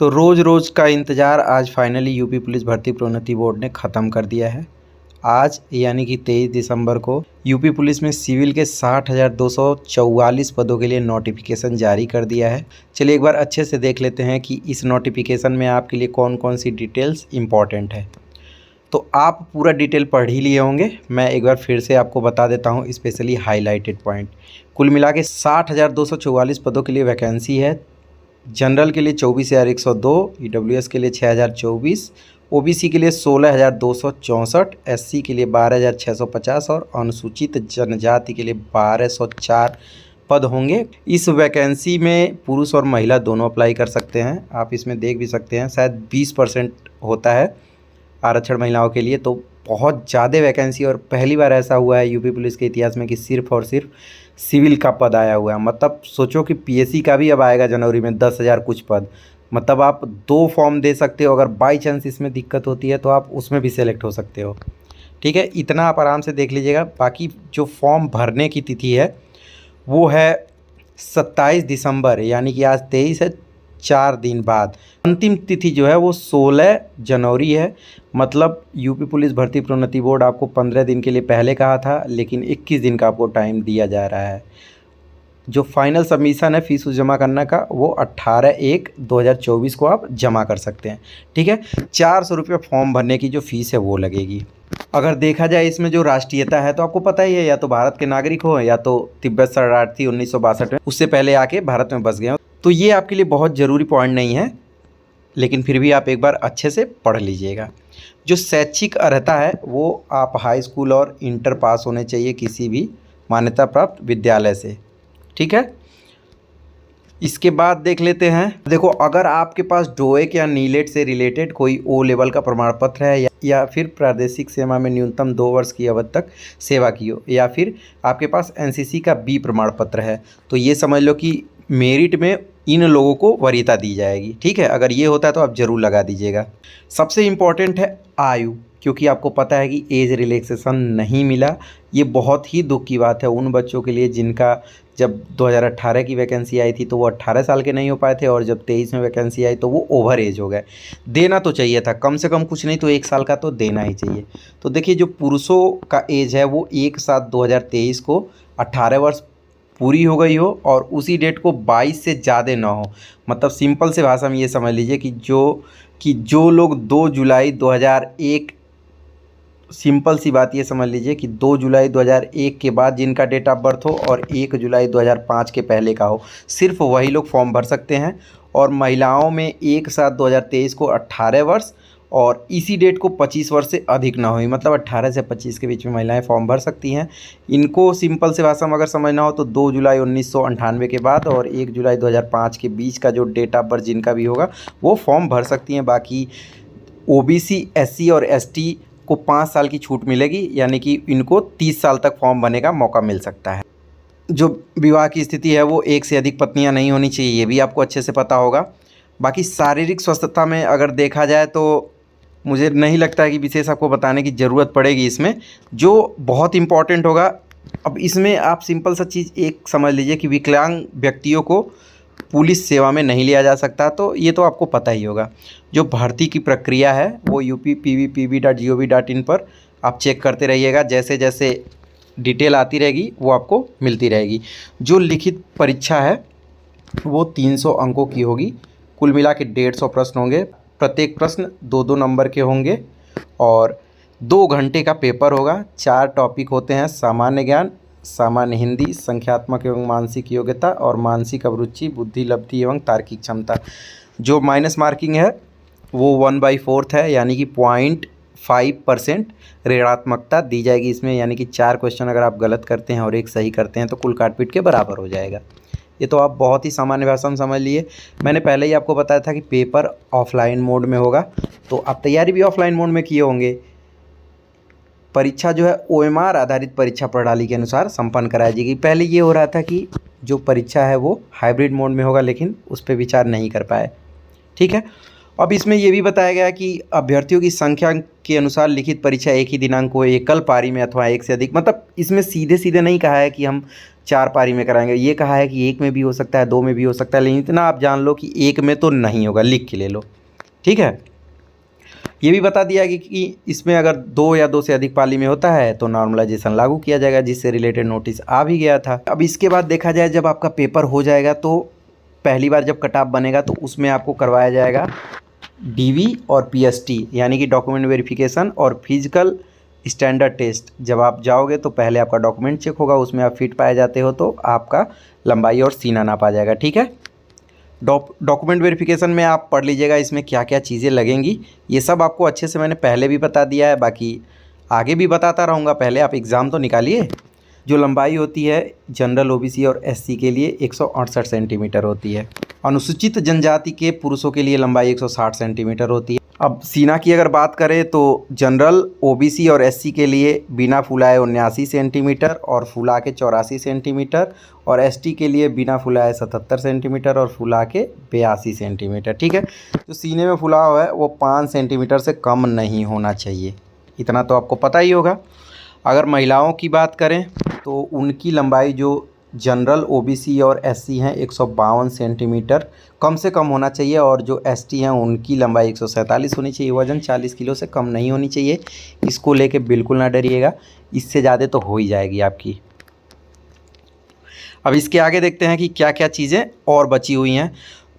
तो रोज़ का इंतज़ार आज फाइनली यूपी पुलिस भर्ती प्रोन्नति बोर्ड ने ख़त्म कर दिया है। आज यानी कि 23 दिसंबर को यूपी पुलिस में सिविल के 60,244 पदों के लिए नोटिफिकेशन जारी कर दिया है। चलिए एक बार अच्छे से देख लेते हैं कि इस नोटिफिकेशन में आपके लिए कौन कौन सी डिटेल्स इम्पॉर्टेंट है। तो आप पूरा डिटेल पढ़ ही लिए होंगे, मैं एक बार फिर से आपको बता देता हूँ स्पेशली हाईलाइटेड पॉइंट। कुल मिला के 60,244 पदों के लिए वैकेंसी है। जनरल के लिए 24,102, ईडब्ल्यूएस के लिए 6,024, ओबीसी के लिए 16,264, एससी के लिए 12,650 और अनुसूचित जनजाति के लिए 1,204 पद होंगे। इस वैकेंसी में पुरुष और महिला दोनों अप्लाई कर सकते हैं। आप इसमें देख भी सकते हैं शायद 20% होता है आरक्षण महिलाओं के लिए, तो बहुत ज़्यादा वैकेंसी और पहली बार ऐसा हुआ है यूपी पुलिस के इतिहास में कि सिर्फ और सिर्फ सिविल का पद आया हुआ है। मतलब सोचो कि पीएससी का भी अब आएगा जनवरी में 10,000 कुछ पद। मतलब आप 2 फॉर्म दे सकते हो, अगर बाई चांस इसमें दिक्कत होती है तो आप उसमें भी सेलेक्ट हो सकते हो। ठीक है, इतना आप आराम से देख लीजिएगा। बाकी जो फॉर्म भरने की तिथि है वो है 27 दिसंबर, यानी कि आज 23 है, 4 दिन बाद। अंतिम तिथि जो है वो 16 जनवरी है। मतलब यूपी पुलिस भर्ती प्रोन्नति बोर्ड आपको 15 दिन के लिए पहले कहा था, लेकिन 21 दिन का आपको टाइम दिया जा रहा है। जो फाइनल सबमिशन है फीस जमा करने का वो 18/1/2024 को आप जमा कर सकते हैं। ठीक है, 400 रुपये फॉर्म भरने की जो फ़ीस है वो लगेगी। अगर देखा जाए इसमें जो राष्ट्रीयता है तो आपको पता ही है, या तो भारत के नागरिक हो या तो तिब्बत शरणार्थी 1962 में उससे पहले आके भारत में बस गए हो। तो ये आपके लिए बहुत ज़रूरी पॉइंट नहीं है, लेकिन फिर भी आप एक बार अच्छे से पढ़ लीजिएगा। जो शैक्षिक अर्हता है वो आप हाई स्कूल और इंटर पास होने चाहिए किसी भी मान्यता प्राप्त विद्यालय से। ठीक है, इसके बाद देख लेते हैं। देखो, अगर आपके पास डोएक या नीलेट से रिलेटेड कोई ओ लेवल का प्रमाण पत्र है या फिर प्रादेशिक सेवा में न्यूनतम 2 वर्ष की अवधि तक सेवा की हो, या फिर आपके पास एनसीसी का बी प्रमाण पत्र है, तो ये समझ लो कि मेरिट में इन लोगों को वरीयता दी जाएगी। ठीक है, अगर ये होता है तो आप ज़रूर लगा दीजिएगा। सबसे इम्पॉर्टेंट है आयु, क्योंकि आपको पता है कि एज रिलैक्सेशन नहीं मिला। ये बहुत ही दुख की बात है उन बच्चों के लिए जिनका जब 2018 की वैकेंसी आई थी तो वो 18 साल के नहीं हो पाए थे, और जब 23 में वैकेंसी आई तो वो ओवर एज हो गए। देना तो चाहिए था, कम से कम कुछ नहीं तो 1 साल का तो देना ही चाहिए। तो देखिए, जो पुरुषों का एज है वो 1/7/2023 को 18 वर्ष पूरी हो गई हो और उसी डेट को 22 से ज़्यादा ना हो। मतलब सिंपल से भाषा में ये समझ लीजिए कि जो लोग 2 जुलाई 2001, सिंपल सी बात ये समझ लीजिए कि 2 जुलाई 2001 के बाद जिनका डेट ऑफ बर्थ हो और 1 जुलाई 2005 के पहले का हो, सिर्फ वही लोग फॉर्म भर सकते हैं। और महिलाओं में 1/7/2023 को 18 वर्ष और इसी डेट को 25 वर्ष से अधिक ना हुई, मतलब 18 से 25 के बीच में महिलाएं फॉर्म भर सकती हैं। इनको सिंपल से भाषा में अगर समझना हो तो 2 जुलाई 1998 के बाद और 1 जुलाई 2005 के बीच का जो डेट ऑफ बर्थ जिनका भी होगा वो फॉर्म भर सकती हैं। बाकी ओबीसी, एससी और एसटी को 5 साल की छूट मिलेगी, यानी कि इनको 30 साल तक फॉर्म भरने का मौका मिल सकता है। जो विवाह की स्थिति है वो 1 से अधिक पत्नियां नहीं होनी चाहिए, ये भी आपको अच्छे से पता होगा। बाकी शारीरिक स्वस्थता में अगर देखा जाए तो मुझे नहीं लगता है कि विशेष आपको बताने की ज़रूरत पड़ेगी इसमें। जो बहुत इम्पॉर्टेंट होगा, अब इसमें आप सिंपल सा चीज़ एक समझ लीजिए कि विकलांग व्यक्तियों को पुलिस सेवा में नहीं लिया जा सकता, तो ये तो आपको पता ही होगा। जो भर्ती की प्रक्रिया है वो UP-PVPB.gov.in पर आप चेक करते रहिएगा, जैसे जैसे डिटेल आती रहेगी वो आपको मिलती रहेगी। जो लिखित परीक्षा है वो 300 अंकों की होगी। कुल मिला के 150 प्रश्न होंगे, प्रत्येक प्रश्न 2-2 नंबर के होंगे और 2 घंटे का पेपर होगा। 4 टॉपिक होते हैं: सामान्य ज्ञान, सामान्य हिंदी, संख्यात्मक एवं मानसिक योग्यता और मानसिक अभिरुचि, बुद्धि लब्धि एवं तार्किक क्षमता। जो माइनस मार्किंग है वो 1/4 है, यानी कि 0.5% ऋणात्मकता दी जाएगी इसमें, यानी कि 4 क्वेश्चन अगर आप गलत करते हैं और 1 सही करते हैं तो कुल काट-पीट के बराबर हो जाएगा। ये तो आप बहुत ही सामान्य भाषा में समझ लिए। मैंने पहले ही आपको बताया था कि पेपर ऑफलाइन मोड में होगा, तो आप तैयारी भी ऑफलाइन मोड में किए होंगे। परीक्षा जो है OMR आधारित परीक्षा प्रणाली के अनुसार संपन्न कराई जाएगी। पहले ये हो रहा था कि जो परीक्षा है वो हाइब्रिड मोड में होगा, लेकिन उस पर विचार नहीं कर पाए। ठीक है, अब इसमें ये भी बताया गया है कि अभ्यर्थियों की संख्या के अनुसार लिखित परीक्षा एक ही दिनांक को एकल पारी में अथवा एक से अधिक, मतलब इसमें सीधे सीधे नहीं कहा है कि हम 4 पारी में कराएंगे, ये कहा है कि 1 में भी हो सकता है, 2 में भी हो सकता है, लेकिन इतना आप जान लो कि 1 में तो नहीं होगा, लिख के ले लो, ठीक है। ये भी बता दिया कि इसमें अगर 2 या 2 से अधिक पाली में होता है तो नॉर्मलाइजेशन लागू किया जाएगा, जिससे रिलेटेड नोटिस आ भी गया था। अब इसके बाद देखा जाए जब आपका पेपर हो जाएगा तो पहली बार जब कट ऑफ बनेगा तो उसमें आपको करवाया जाएगा डीवी और पीएसटी, यानी कि डॉक्यूमेंट वेरिफिकेशन और फिजिकल स्टैंडर्ड टेस्ट। जब आप जाओगे तो पहले आपका डॉक्यूमेंट चेक होगा, उसमें आप फिट पाए जाते हो तो आपका लंबाई और सीना नापा जाएगा, ठीक है। डॉक्यूमेंट वेरिफिकेशन में आप पढ़ लीजिएगा इसमें क्या क्या चीज़ें लगेंगी, ये सब आपको अच्छे से मैंने पहले भी बता दिया है, बाकी आगे भी बताता रहूँगा। पहले आप एग्ज़ाम तो निकालिए। जो लंबाई होती है जनरल, ओबीसी और एससी के लिए 168 सेंटीमीटर होती है। अनुसूचित जनजाति के पुरुषों के लिए लंबाई 160 सेंटीमीटर होती है। अब सीना की अगर बात करें तो जनरल, ओबीसी और एससी के लिए बिना फुलाए 79 सेंटीमीटर और फुला के 84 सेंटीमीटर, और एसटी के लिए बिना फुलाए 77 सेंटीमीटर और फुला के 82 सेंटीमीटर, ठीक है। जो सीने में फुलाव है वो 5 सेंटीमीटर से कम नहीं होना चाहिए, इतना तो आपको पता ही होगा। अगर महिलाओं की बात करें तो उनकी लंबाई जो जनरल, ओबीसी और एससी हैं 152 सेंटीमीटर कम से कम होना चाहिए, और जो एसटी हैं उनकी लंबाई 147 होनी चाहिए। वज़न 40 किलो से कम नहीं होनी चाहिए, इसको लेके बिल्कुल ना डरिएगा, इससे ज़्यादा तो हो ही जाएगी आपकी। अब इसके आगे देखते हैं कि क्या क्या चीज़ें और बची हुई हैं।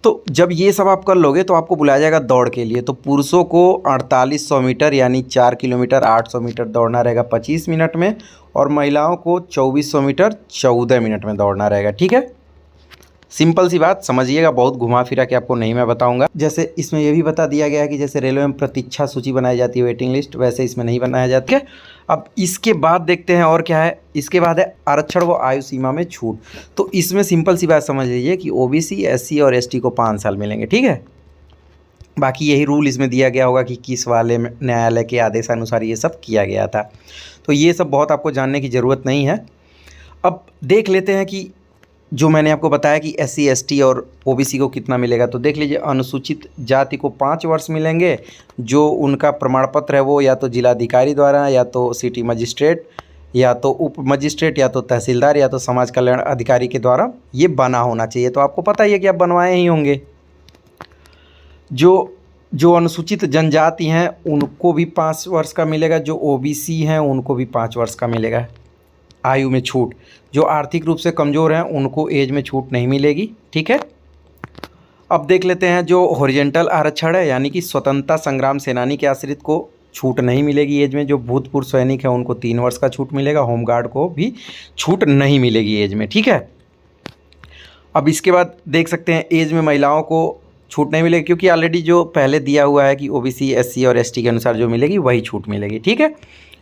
तो जब ये सब आप कर लोगे तो आपको बुलाया जाएगा दौड़ के लिए। तो पुरुषों को 4800 मीटर यानी 4 किलोमीटर 800 मीटर दौड़ना रहेगा 25 मिनट में, और महिलाओं को 2400 मीटर 14 मिनट में दौड़ना रहेगा, ठीक है। सिंपल सी बात समझिएगा, बहुत घुमा फिरा के आपको नहीं मैं बताऊंगा। जैसे इसमें यह भी बता दिया गया है कि जैसे रेलवे में प्रतीक्षा सूची बनाई जाती है, वेटिंग लिस्ट, वैसे इसमें नहीं बनाया जाता है। अब इसके बाद देखते हैं और क्या है। इसके बाद है आरक्षण व आयु सीमा में छूट। तो इसमें सिंपल सी बात समझ लीजिए कि ओबीसी, एससी और एसटी को 5 साल मिलेंगे, ठीक है। बाकी यही रूल इसमें दिया गया होगा कि किस वाले में न्यायालय के आदेशानुसार ये सब किया गया था। तो ये सब बहुत आपको जानने की ज़रूरत नहीं है। अब देख लेते हैं कि जो मैंने आपको बताया कि एससी, एसटी और ओबीसी को कितना मिलेगा। तो देख लीजिए, अनुसूचित जाति को 5 वर्ष मिलेंगे। जो उनका प्रमाण पत्र है वो या तो जिलाधिकारी द्वारा, या तो सिटी मजिस्ट्रेट, या तो उप मजिस्ट्रेट, या तो तहसीलदार, या तो समाज कल्याण अधिकारी के द्वारा ये बना होना चाहिए। तो आपको पता ही है कि आप बनवाए ही होंगे। जो अनुसूचित जनजाति हैं उनको भी 5 वर्ष का मिलेगा, जो ओबीसी हैं उनको भी 5 वर्ष का मिलेगा आयु में छूट। जो आर्थिक रूप से कमज़ोर हैं उनको एज में छूट नहीं मिलेगी, ठीक है। अब देख लेते हैं जो हॉरिजॉन्टल आरक्षण है, यानी कि स्वतंत्रता संग्राम सेनानी के आश्रित को छूट नहीं मिलेगी एज में। जो भूतपूर्व सैनिक है उनको 3 वर्ष का छूट मिलेगा। होमगार्ड को भी छूट नहीं मिलेगी एज में, ठीक है। अब इसके बाद देख सकते हैं एज में महिलाओं को छूट नहीं मिलेगी, क्योंकि ऑलरेडी जो पहले दिया हुआ है कि ओबीसी, एससी और एसटी के अनुसार जो मिलेगी वही छूट मिलेगी, ठीक है।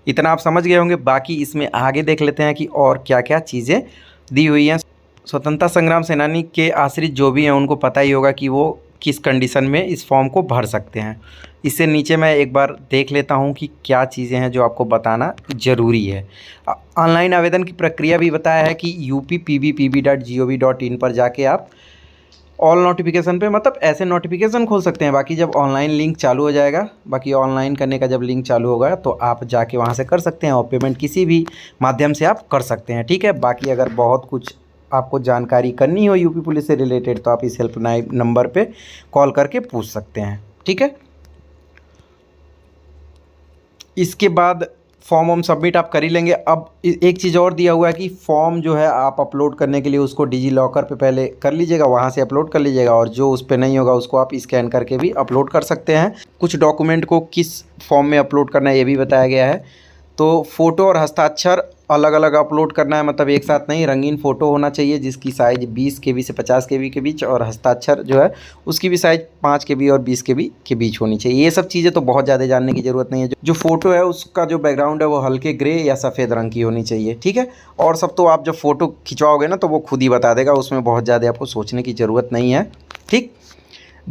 इतना आप समझ गए होंगे। बाकी इसमें आगे देख लेते हैं कि और क्या क्या चीज़ें दी हुई हैं। स्वतंत्रता संग्राम सेनानी के आश्रित जो भी हैं उनको पता ही होगा कि वो किस कंडीशन में इस फॉर्म को भर सकते हैं। इससे नीचे मैं एक बार देख लेता हूं कि क्या चीज़ें हैं जो आपको बताना ज़रूरी है। ऑनलाइन आवेदन की प्रक्रिया भी बताया है कि uppbpb.gov.in पर जाके आप ऑल नोटिफिकेशन पे, मतलब ऐसे नोटिफिकेशन खोल सकते हैं। बाकी जब ऑनलाइन लिंक चालू हो जाएगा, बाकी ऑनलाइन करने का जब लिंक चालू होगा तो आप जाके वहाँ से कर सकते हैं, और पेमेंट किसी भी माध्यम से आप कर सकते हैं, ठीक है। बाकी अगर बहुत कुछ आपको जानकारी करनी हो यूपी पुलिस से रिलेटेड तो आप इस हेल्पलाइन नंबर पे कॉल करके पूछ सकते हैं, ठीक है। इसके बाद फॉर्म हम सबमिट आप कर ही लेंगे। अब एक चीज़ और दिया हुआ है कि फॉर्म जो है आप अपलोड करने के लिए उसको डिजी लॉकर पे पहले कर लीजिएगा, वहाँ से अपलोड कर लीजिएगा, और जो उस पर नहीं होगा उसको आप स्कैन करके भी अपलोड कर सकते हैं। कुछ डॉक्यूमेंट को किस फॉर्म में अपलोड करना है ये भी बताया गया है। तो फ़ोटो और हस्ताक्षर अलग अलग अपलोड करना है, मतलब एक साथ नहीं। रंगीन फ़ोटो होना चाहिए जिसकी साइज़ 20 KB से 50 KB के बीच, और हस्ताक्षर जो है उसकी भी साइज़ 5 KB और 20 KB के बीच होनी चाहिए। ये सब चीज़ें तो बहुत ज़्यादा जानने की ज़रूरत नहीं है। जो फ़ोटो है उसका जो बैकग्राउंड है वो हल्के ग्रे या सफ़ेद रंग की होनी चाहिए, ठीक है। और सब तो आप जब फ़ोटो खिंचवाओगे ना तो वो खुद ही बता देगा, उसमें बहुत ज़्यादा आपको सोचने की ज़रूरत नहीं है, ठीक।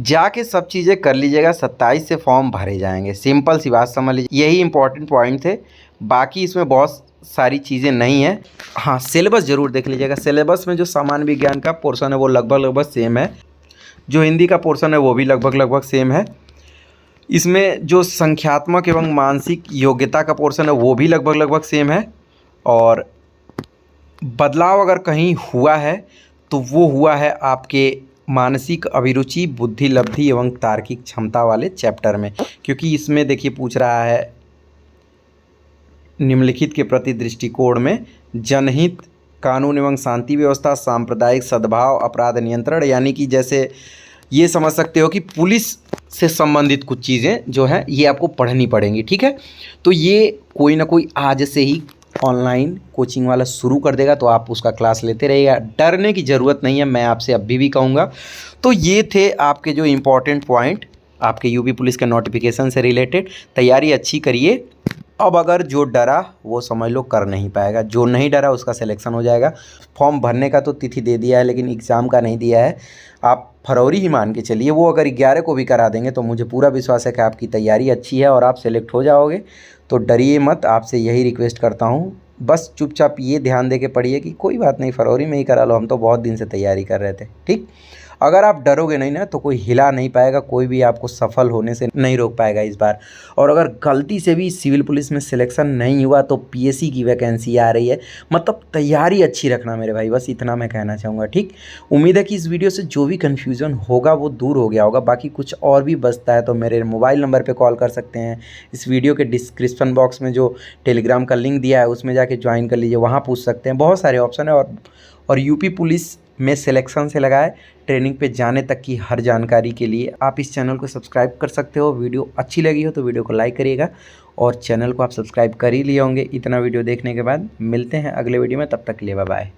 जाके सब चीज़ें कर लीजिएगा, 27 से फॉर्म भरे जाएंगे। सिंपल सी बात समझ लीजिए, यही इंपॉर्टेंट पॉइंट थे। बाकी इसमें बहुत सारी चीज़ें नहीं हैं। हाँ, सिलेबस ज़रूर देख लीजिएगा। सिलेबस में जो सामान्य विज्ञान का पोर्शन है वो लगभग सेम है। जो हिंदी का पोर्शन है वो भी लगभग सेम है। इसमें जो संख्यात्मक एवं मानसिक योग्यता का पोर्शन है वो भी लगभग सेम है, और बदलाव अगर कहीं हुआ है तो वो हुआ है आपके मानसिक अभिरुचि, बुद्धि लब्धि एवं तार्किक क्षमता वाले चैप्टर में। क्योंकि इसमें देखिए पूछ रहा है निम्नलिखित के प्रति दृष्टिकोण में जनहित, कानून एवं शांति व्यवस्था, सांप्रदायिक सद्भाव, अपराध नियंत्रण, यानी कि जैसे ये समझ सकते हो कि पुलिस से संबंधित कुछ चीज़ें जो है ये आपको पढ़नी पड़ेंगी, ठीक है। तो ये कोई ना कोई आज से ही ऑनलाइन कोचिंग वाला शुरू कर देगा, तो आप उसका क्लास लेते रहिएगा, डरने की ज़रूरत नहीं है, मैं आपसे अभी भी कहूँगा। तो ये थे आपके जो इम्पोर्टेंट पॉइंट आपके यूपी पुलिस के नोटिफिकेशन से रिलेटेड। तैयारी अच्छी करिए। अब अगर जो डरा वो समझ लो कर नहीं पाएगा, जो नहीं डरा उसका सिलेक्शन हो जाएगा। फॉर्म भरने का तो तिथि दे दिया है लेकिन एग्ज़ाम का नहीं दिया है, आप फरवरी ही मान के चलिए। वो अगर 11 को भी करा देंगे तो मुझे पूरा विश्वास है कि आपकी तैयारी अच्छी है और आप सेलेक्ट हो जाओगे। तो डरिए मत, आपसे यही रिक्वेस्ट करता हूँ। बस चुपचाप ये ध्यान दे के पढ़िए कि कोई बात नहीं, फरवरी में ही करा लो, हम तो बहुत दिन से तैयारी कर रहे थे, ठीक। अगर आप डरोगे नहीं ना तो कोई हिला नहीं पाएगा, कोई भी आपको सफल होने से नहीं रोक पाएगा इस बार। और अगर गलती से भी सिविल पुलिस में सिलेक्शन नहीं हुआ तो पीएससी की वैकेंसी आ रही है, मतलब तैयारी अच्छी रखना मेरे भाई, बस इतना मैं कहना चाहूँगा, ठीक। उम्मीद है कि इस वीडियो से जो भी कन्फ्यूज़न होगा वो दूर हो गया होगा। बाकी कुछ और भी बचता है तो मेरे मोबाइल नंबर पर कॉल कर सकते हैं। इस वीडियो के डिस्क्रिप्शन बॉक्स में जो टेलीग्राम का लिंक दिया है उसमें जाके ज्वाइन कर लीजिए, वहाँ पूछ सकते हैं, बहुत सारे ऑप्शन है। और यूपी पुलिस में सिलेक्शन से लगाए ट्रेनिंग पे जाने तक की हर जानकारी के लिए आप इस चैनल को सब्सक्राइब कर सकते हो। वीडियो अच्छी लगी हो तो वीडियो को लाइक करिएगा, और चैनल को आप सब्सक्राइब कर ही लिए होंगे इतना वीडियो देखने के बाद। मिलते हैं अगले वीडियो में, तब तक के लिए बाय बाय।